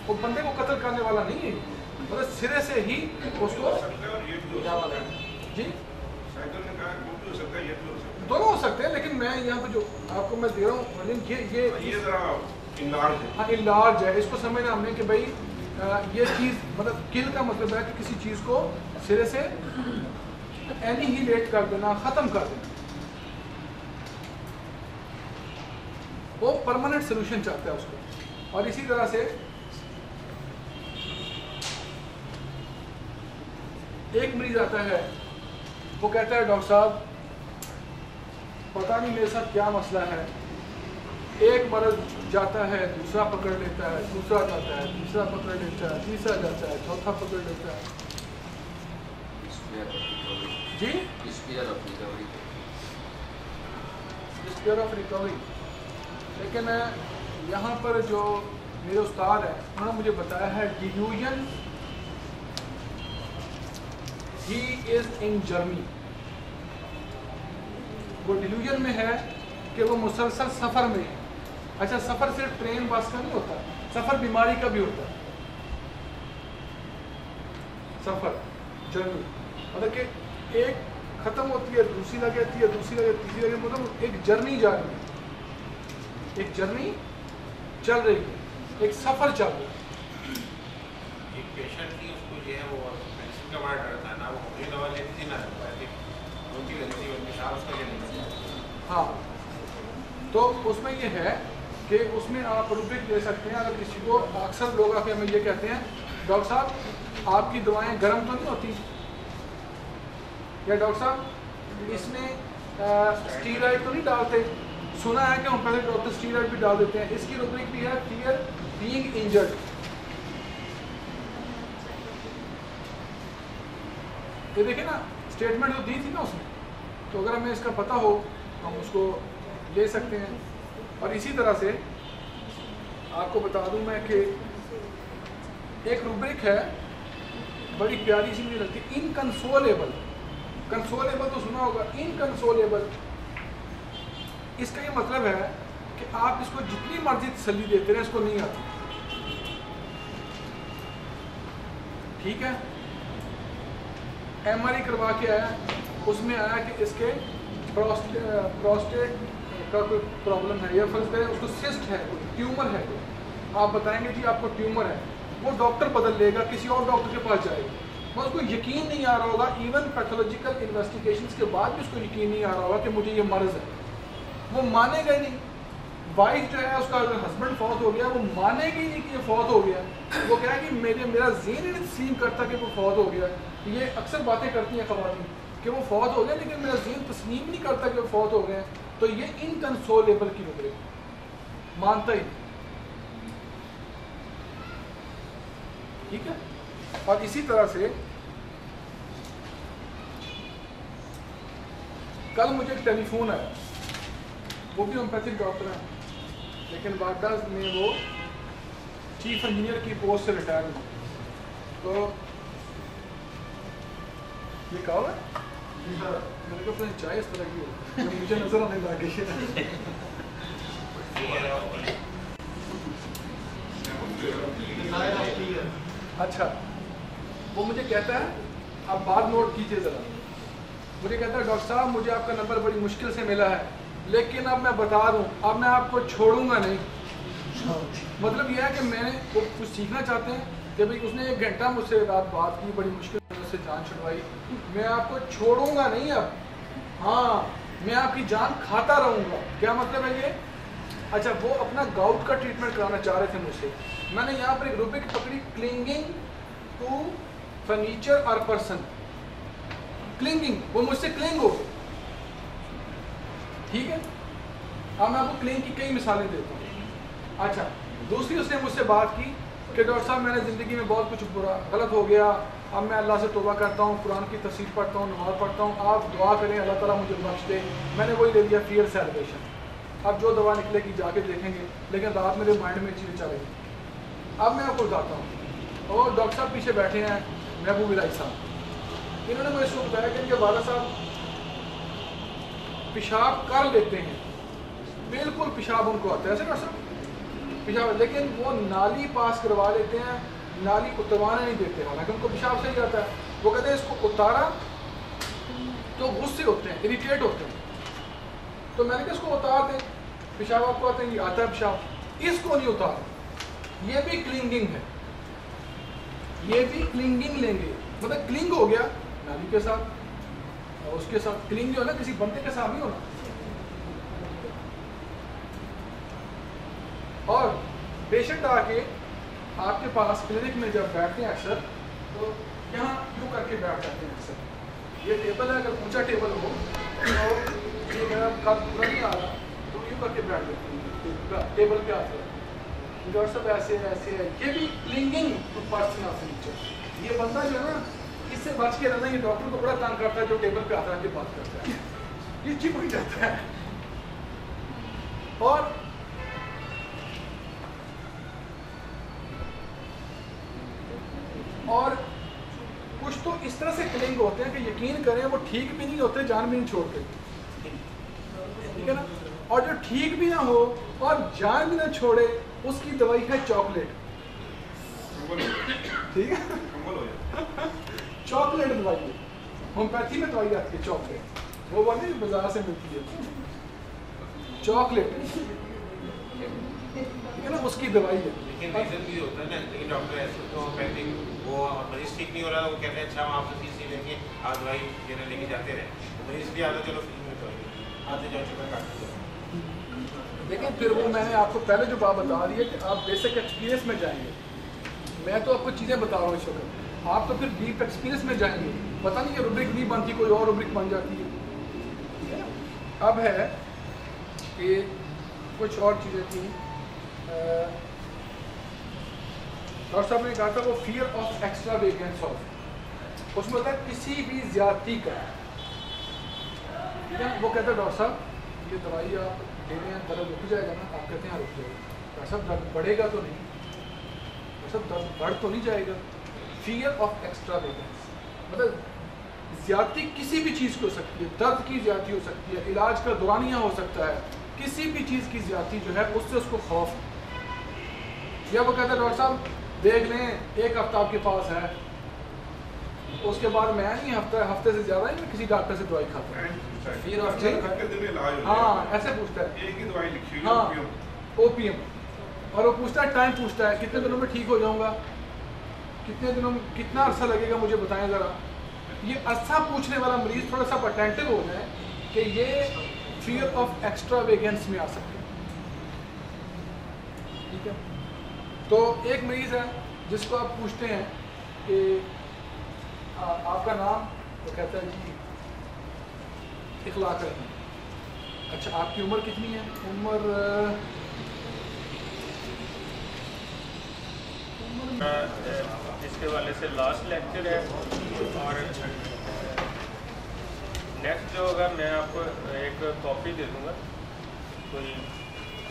वो बंदे को कत्ल करने वाला नहीं है, मतलब सिरे से ही उसको जी दोनों हो सकते हैं। लेकिन मैं यहाँ पे जो आपको मैं दे रहा हूँ ये इलाज है, इसको समझना हमने कि भाई ये चीज़ मतलब किल का मतलब है कि किसी चीज़ को सिरे से एनिहिलेट कर देना, ख़त्म कर देना। वो परमानेंट सोल्यूशन चाहता है उसको। और इसी तरह से एक मरीज आता है, वो कहता है डॉक्टर साहब पता नहीं मेरे साथ क्या मसला है। एक मर्ज जाता है, दूसरा पकड़ लेता है, दूसरा जाता है, तीसरा पकड़ लेता है, तीसरा जाता है, चौथा पकड़ लेता है। जी डिस्पेयर ऑफ रिकवरी। लेकिन यहाँ पर जो मेरे उस्ताद हैं उन्होंने मुझे बताया है delusion he is in journey. वो डिल्यूजन में है कि वो मुसलसल सफ़र में है। अच्छा, सफ़र सिर्फ ट्रेन बस का नहीं होता, सफ़र बीमारी का भी होता है। सफ़र जर्नी मतलब कि एक ख़त्म होती है, दूसरी लग जाती है, दूसरी लग तीसरी लग, मतलब एक जर्नी जा रही है, एक जर्नी चल रही है, एक सफ़र चल रहा है। एक पेशेंट की उसको जो है वो मेडिसिन का बड़ा डर था ना, वो होमियो दवा लेती थी ना, होती रहती थी उनके साथ उसका जो। हाँ, तो उसमें ये है कि उसमें आप रुपये ले सकते हैं। अगर किसी को, अक्सर लोग आके हमें ये कहते हैं डॉक्टर साहब आपकी दवाएं गर्म तो नहीं होती, या डॉक्टर साहब इसमें स्टीरॉइड तो नहीं डालते। सुना है कि हम पहले डॉक्टर स्टीरॉइड भी डाल देते हैं। इसकी रुब्रिक भी है फियर बीइंग इंजर्ड। ये देखिए ना, स्टेटमेंट जो दी थी ना उसमें, तो अगर हमें इसका पता हो हम उसको ले सकते हैं। और इसी तरह से आपको बता दूं मैं कि एक रुब्रिक है बड़ी प्यारी सी मुझे लगती है, इनकंसोलेबल। कंसोलेबल तो सुना होगा, इनकंसोलेबल इसका ये मतलब है कि आप इसको जितनी मर्जी तसल्ली देते रहे इसको नहीं आती। ठीक है, MRI करवा के आया, उसमें आया कि इसके प्रोस्टेट का कोई प्रॉब्लम है, या फर्ज करें उसको सिस्ट है, कोई ट्यूमर है, आप बताएंगे जी आपको ट्यूमर है, वो डॉक्टर बदल लेगा, किसी और डॉक्टर के पास जाएगा। बस उसको यकीन नहीं आ रहा होगा, इवन पैथोलॉजिकल इन्वेस्टिगेशंस के बाद भी उसको यकीन नहीं आ रहा होगा कि मुझे ये मर्ज है, वो मानेगा ही नहीं। वाइफ जो है उसका, अगर हस्बैंड फौत हो गया, वो मानेगी नहीं कि ये फौत हो गया। वो क्या है कि मेरा ज़हन ही नहीं तस्लीम करता कि वो फौत हो गया। ये अक्सर बातें करती हैं ख़वातीन कि वो फौत हो गया, लेकिन मेरा ज़हन तस्लीम नहीं करता कि वो फौत हो गए। तो ये इनकंसोलेबल की रुब्रिक, मानता ही। ठीक है, और इसी तरह से कल मुझे एक टेलीफोन आया, वो भी होम्योपैथिक डॉक्टर हैं, लेकिन वाडा में वो चीफ इंजीनियर की पोस्ट से रिटायर हुए। तो ये कहा है मेरे को अपनी चाय इस तरह की हो, मुझे नजर आने लगी है। अच्छा, वो मुझे कहता है, आप बात नोट कीजिए ज़रा, मुझे कहता है डॉक्टर साहब मुझे आपका नंबर बड़ी मुश्किल से मिला है, लेकिन अब मैं बता दूं, अब मैं आपको छोड़ूंगा नहीं। मतलब यह है कि मैंने वो कुछ सीखना चाहते हैं कि भाई उसने 1 घंटा मुझसे रात बात की, बड़ी मुश्किल से जान छुड़वाई, मैं आपको छोड़ूंगा नहीं अब, हाँ मैं आपकी जान खाता रहूँगा। क्या मतलब है ये? अच्छा, वो अपना गाउट का ट्रीटमेंट कराना चाह रहे थे मुझसे। मैंने यहाँ पर एक रुब्रिक पकड़ी, क्लिंगिंग टू फर्नीचर और पर्सन। क्लिंगिंग, वो मुझसे क्लिंग हो गए। ठीक है, अब मैं आपको क्लिंग की कई मिसालें देता हूँ। अच्छा, दूसरी उसने मुझसे बात की कि डॉक्टर साहब मैंने ज़िंदगी में बहुत कुछ बुरा गलत हो गया, अब मैं अल्लाह से तौबा करता हूँ, कुरान की तफसीर पढ़ता हूँ, नमाज़ पढ़ता हूँ, आप दुआ करें अल्लाह ताला मुझे बख्श दे। मैंने वही ले लिया, फियर सेलिब्रेशन। अब जो दवा निकलेगी जाके देखेंगे, लेकिन रात मेरे माइंड में चीज़ें चल रही। अब मैं आपको बताता हूँ, और डॉक्टर साहब पीछे बैठे हैं, महबूब इलाही साहब, इन्होंने मुझे इसको बताया कि इनके वाला साहब पेशाब कर लेते हैं, बिल्कुल पेशाब उनको आता है। ऐसे डॉक्टर साहब पेशाब, लेकिन वो नाली पास करवा लेते हैं, नाली उतरवाने नहीं देते, हालांकि उनको पेशाब सही आता है। वो कहते हैं इसको उतारा तो गुस्से होते हैं, इरिटेट होते हैं, तो मैंने कहा इसको उतार दें, पेशाब आपको आते हैं, आता है पेशाब, इसको नहीं उतार, ये भी क्लिंगिंग है, ये भी क्लिंगिंग लेंगे, मतलब क्लिंग हो गया नाली के साथ, और उसके साथ क्लिंग जो है ना किसी बंदे के साथ नहीं होना। और पेशेंट आके आपके पास क्लिनिक में जब बैठते हैं अक्सर, तो यहाँ यूँ करके बैठ जाते हैं अक्सर, ये टेबल है, अगर ऊंचा टेबल हो तो ये मेरा कद पूरा नहीं आ रहा, तो यूँ करके बैठ जाते हैं टेबल पे आते हैं, डॉक्टर साहब ऐसे ऐसे है, ये भी clinging to person of nature. ये बंदा जो है ना, इससे बच के रहना, ये डॉक्टर को बड़ा तंग करता है जो टेबल पे आता है के बात करता है, ये चिपक जाता है। और कुछ तो इस तरह से क्लिंग होते हैं कि यकीन करें वो ठीक भी नहीं होते, जान भी नहीं छोड़ते, ठीक है ना। और जो ठीक भी ना हो और जान भी ना छोड़े, उसकी दवाई है चॉकलेट, ठीक है, चॉकलेट दवाई है, होम्योपैथी में दवाई आती है चॉकलेट, वो वाली बाजार से मिलती है चॉकलेट, ठीक है ना, उसकी दवाई है। लेकिन रीजन भी होता है ना, लेकिन डॉक्टर ऐसे तो होम्योपैथिक वो मरीज ठीक नहीं हो रहा, वो कहते हैं अच्छा हम आपसे फीस नहीं लेंगे, आप दवाई देने लेके जाते रहे, तो इसलिए आता चलो फीस में तो आते जाओ चुका काट दो। लेकिन फिर वो मैंने आपको पहले जो बात बता दी है कि आप बेसिक एक्सपीरियंस में जाएंगे, मैं तो आपको चीज़ें बता रहा हूँ इस वक्त, आप तो फिर डीप एक्सपीरियंस में जाएंगे, पता नहीं ये रूब्रिक नहीं बनती, कोई और रूब्रिक बन जाती है, ठीक है ना। अब है कि कुछ और चीज़ें थी, डॉक्टर साहब ने कहा था वो फियर ऑफ एक्स्ट्रा वेगेंस ऑफ, उसमें होता है किसी भी ज्यादती का, ठीक है। वो कहता है डॉक्टर साहब ये दवाई आप दे रहे हैं, दर्द रुक जाएगा ना, आप कहते हैं रुक जाएगा, डॉक्टर साहब दर्द बढ़ेगा तो नहीं, डॉक्टर साहब दर्द बढ़ तो नहीं जाएगा। फियर ऑफ एक्स्ट्रा वेगेंस मतलब ज्यादती किसी भी चीज़ की हो सकती है, दर्द की ज्यादती हो सकती है, इलाज का दौरानिया हो सकता है, किसी भी चीज़ की ज्यादती जो है उससे उसको खौफ। या वो कहता है डॉक्टर साहब देख लें एक हफ्ता आपके पास है, उसके बाद मैं नहीं हफ्ते से ज़्यादा ही मैं किसी डॉक्टर से दवाई खाता हूँ, फिर हाँ ऐसे पूछता है, एक ही दवाई लिखी हाँ ओपीएम, और वो पूछता है टाइम पूछता है कितने दिनों में ठीक हो जाऊँगा, कितने दिनों में कितना अरसा लगेगा मुझे बताएं ज़रा। ये अरसा पूछने वाला मरीज़ थोड़ा सा अटेंटिव हो जाए कि ये फियर ऑफ एक्स्ट्रा वेगेंस में आ सकते हैं, ठीक है। तो एक मरीज़ है जिसको आप पूछते हैं कि आपका नाम, तो कहता है जी इखलाक है, अच्छा आपकी उम्र कितनी है, उम्र इसके वाले से लास्ट लेक्चर है, और नेक्स्ट जो होगा मैं आपको एक कॉपी दे दूँगा, कोई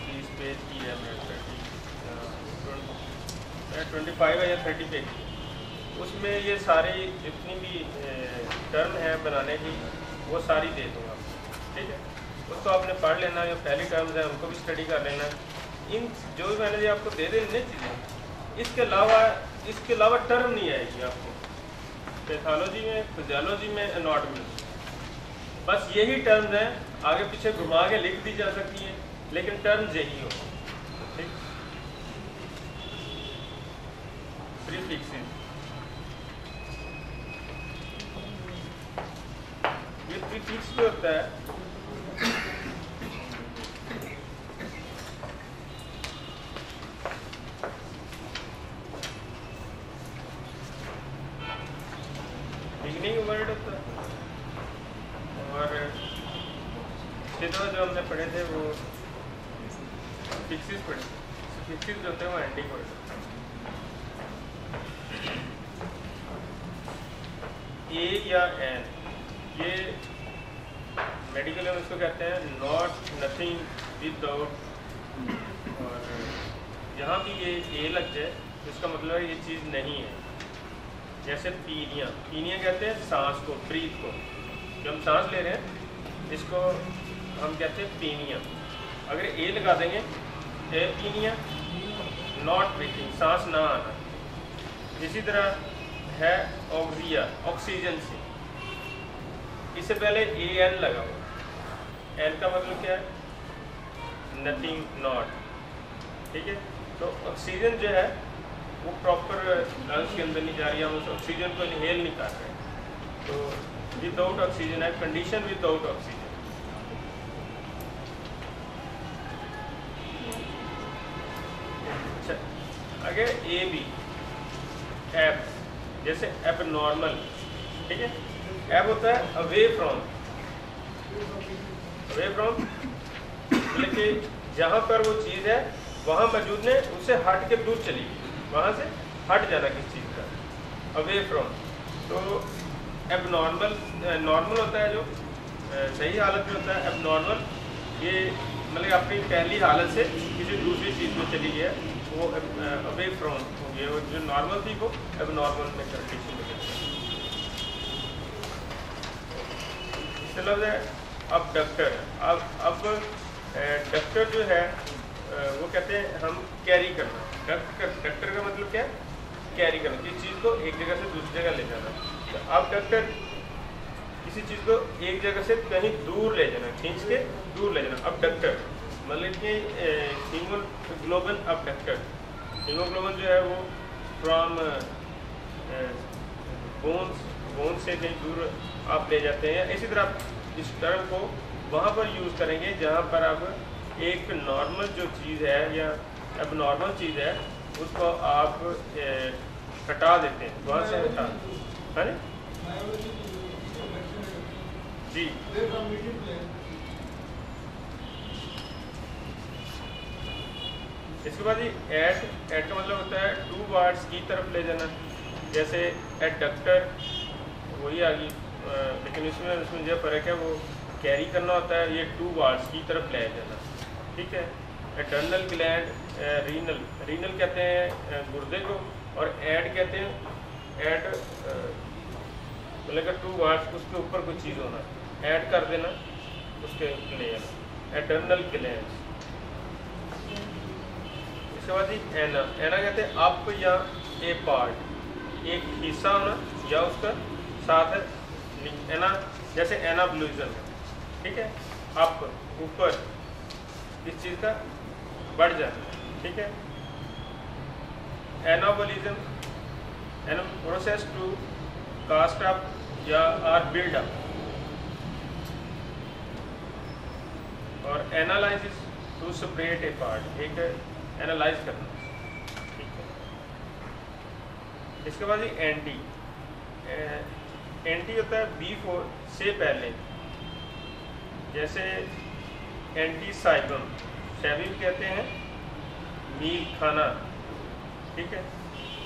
30 पेज की है, मैं 25 है या 30 पेज की, उसमें ये सारी जितनी भी टर्म है बनाने की वो सारी दे दूँगा, ठीक है। उसको आपने पढ़ लेना, जो पहली टर्म्स हैं उनको भी स्टडी कर लेना, इन जो भी मैंने आपको दे देने चीज़ें, इसके अलावा टर्म नहीं आएगी आपको पैथोलॉजी में, फिजियोलॉजी में, एनाटॉमी में, बस यही टर्म्स हैं, आगे पीछे घुमा के लिख दी जा सकती हैं, लेकिन टर्म्स यही हो, ठीक। प्रीफिक्सेस, ये प्रीफिक्स जो होता है बिगनिंग वर्ड होता है, और जो हमने पढ़े थे वो फिक्सिस पढ़े, फिक्सिस जो होते हैं वो एंडिंग वर्ड। ए या एन, ये मेडिकल में इसको कहते हैं नॉट, नथिंग, विदाउट, और यहाँ भी ये ए लग जाए इसका मतलब है ये चीज़ नहीं है। जैसे पीनिया, पीनिया कहते हैं सांस को, ब्रीथ को, जब हम सांस ले रहे हैं इसको हम कहते हैं पीनिया। अगर ए लगा देंगे ए पीनिया, नॉट ब्रीथिंग, सांस ना आना। इसी तरह है ऑक्सिया, ऑक्सीजन से, इससे पहले ए एन लगा हुआ। एन का मतलब क्या है? Nothing, not. ठीक है, तो ऑक्सीजन जो है वो प्रॉपर लंग्स के अंदर नहीं जा रही है, हम उस ऑक्सीजन को इनहेल नहीं कर रहे। तो विदाउट ऑक्सीजन है, कंडीशन विदाउट ऑक्सीजन। अच्छा, आगे ए बी, एब, जैसे एब नॉर्मल। ठीक है, एब होता है अवे फ्रॉम, अवे फ्रॉम मतलब कि जहाँ पर वो चीज़ है वहाँ मौजूद है, उससे हट के दूर चली गई, वहाँ से हट जाना किस चीज़ का, अवे फ्रॉम। तो एब नॉर्मल, नॉर्मल होता है जो सही हालत में होता है। एब नॉर्मल ये मतलब अपनी पहली हालत से किसी दूसरी चीज़ में चली गई है, वो अवे फ्रॉम हो गया। वो जो नॉर्मल थी वो अब नॉर्मल में कंडीशन में चली गई। इसके अलावा अब डक्टर, अब डक्टर जो है वो कहते हैं हम कैरी करना। डक्टर का मतलब क्या है? कैरी करना, किसी चीज़ को एक जगह से दूसरी जगह ले जाना। तो अब डक्टर किसी चीज़ को एक जगह से कहीं दूर ले जाना, खींच के दूर ले जाना। अब डक्टर मतलब कि हीमोग्लोबिन अबडक्टर, हीमोग्लोबिन जो है वो फ्रॉम बोन से कहीं दूर आप ले जाते हैं। इसी तरह आप इस टर्म को वहाँ पर यूज़ करेंगे जहाँ पर आप एक नॉर्मल जो चीज़ है या अब नॉर्मल चीज़ है उसको आप हटा देते हैं, वहाँ से हटा। है जी, इसके बाद एट का मतलब होता है टू वर्ड्स की तरफ ले जाना। जैसे एडक्टर वही आ गई, लेकिन उसमें जो फ़र्क है वो कैरी करना होता है, ये टू वर्ड्स की तरफ ले जाना। ठीक है, एडर्नल ग्लैंड, रीनल, रीनल कहते हैं गुर्दे को, और एड कहते हैं एड मतलब टू वर्ड्स उसके ऊपर कोई चीज़ होना, ऐड कर देना उसके ले जाना, एडर्नल ग्लैंड। इसके बाद एना, एना कहते हैं अप या ए पार्ट, एक हिस्सा होना या उसका साथ है एना, जैसे एनाब्लिज्म। ठीक है, अप ऊपर इस चीज़ का बढ़ जाना। ठीक है, anabolism, process to cast up या आर बिल्ड अप। और analysis to separate a part, एक एनालाइज करना। ठीक है, इसके बाद ही एंटी, एंटी होता है बिफोर से पहले, जैसे एंटी साइबम, सैबिम कहते हैं मील खाना। ठीक है,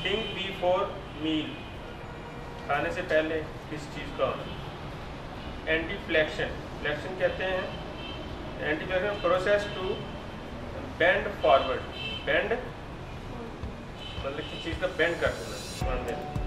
थिंक बिफोर मील, खाने से पहले किस चीज़ का होना। एंटी फ्लेक्शन, फ्लेक्शन कहते हैं anti flexion process to bend forward, bend मतलब किसी चीज़ का बेंड कर देना।